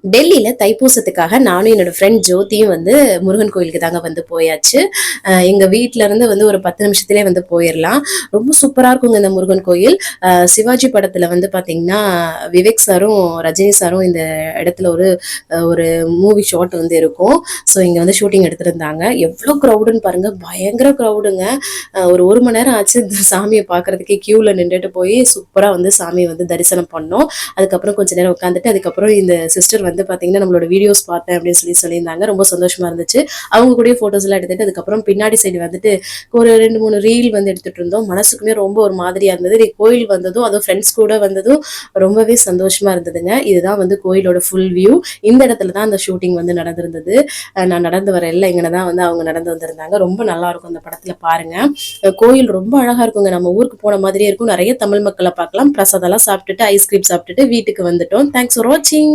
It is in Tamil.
டெல்லியில தைப்பூசத்துக்காக நானும் என்னோட ஃப்ரெண்ட் ஜோதியும் வந்து முருகன் கோயிலுக்கு தாங்க வந்து போயாச்சு. எங்க வீட்ல இருந்து வந்து ஒரு 10 நிமிஷத்திலே வந்து போயிரலாம். ரொம்ப சூப்பரா இருக்குங்க இந்த முருகன் கோயில். சிவாஜி படத்துல வந்து பாத்தீங்கன்னா, விவேக் சாரும், ரஜினி சாரும் இந்த இடத்துல ஒரு மூவி ஷாட் வந்து இருக்கும். ஸோ இங்க வந்து ஷூட்டிங் எடுத்திருந்தாங்க. எவ்ளோ கிரவுடுன்னு பாருங்க. பயங்கர கிரவுடுங்க. ஒரு 1 மணி நேரம் ஆச்சு இந்த சாமிய பாக்குறதுக்கே கியூல நின்னுட்டு போய் சூப்பரா வந்து சாமிய வந்து தரிசனம் பண்ணோம். அதுக்கப்புறம் கொஞ்ச நேரம் உட்காந்துட்டு, அதுக்கப்புறம் இந்த சிஸ்டர் வந்து பாத்தீங்கன்னா நம்மளோட வீடியோஸ் பார்த்தேன் அப்படின்னு சொல்லியிருந்தாங்க. ரொம்ப சந்தோஷமா இருந்துச்சு. அவங்க கூட போட்டோஸ் எல்லாம் எடுத்துட்டு அதுக்கப்புறம் பின்னாடி சைடு வந்துட்டு ஒரு 2 3 ரீல் வந்து எடுத்துட்டு இருந்தோம். மனசுக்குமே ரொம்ப ஒரு மாதிரியா இருந்தது. கோயில் வந்ததும் அதுவும் ஃப்ரெண்ட்ஸ் கூட வந்ததும் ரொம்பவே சந்தோஷமா இருந்ததுங்க. இதுதான் வந்து கோயிலோட ஃபுல் வியூ. இந்த இடத்துல தான் அந்த ஷூட்டிங் வந்து நடந்திருந்தது. நான் நடந்து வர எல்லாம் இங்கே தான் வந்து அவங்க நடந்து வந்திருந்தாங்க. ரொம்ப நல்லா இருக்கும் அந்த படத்துல பாருங்க. கோயில் ரொம்ப அழகா இருக்குங்க. நம்ம ஊருக்கு போன மாதிரியே இருக்கும். நிறைய தமிழ் மக்களை பார்க்கலாம். பிரசாதெல்லாம் சாப்பிட்டுட்டு ஐஸ்கிரீம் சாப்பிட்டுட்டு வீட்டுக்கு வந்துட்டோம். தேங்க்ஸ் ஃபார் வாட்சிங்.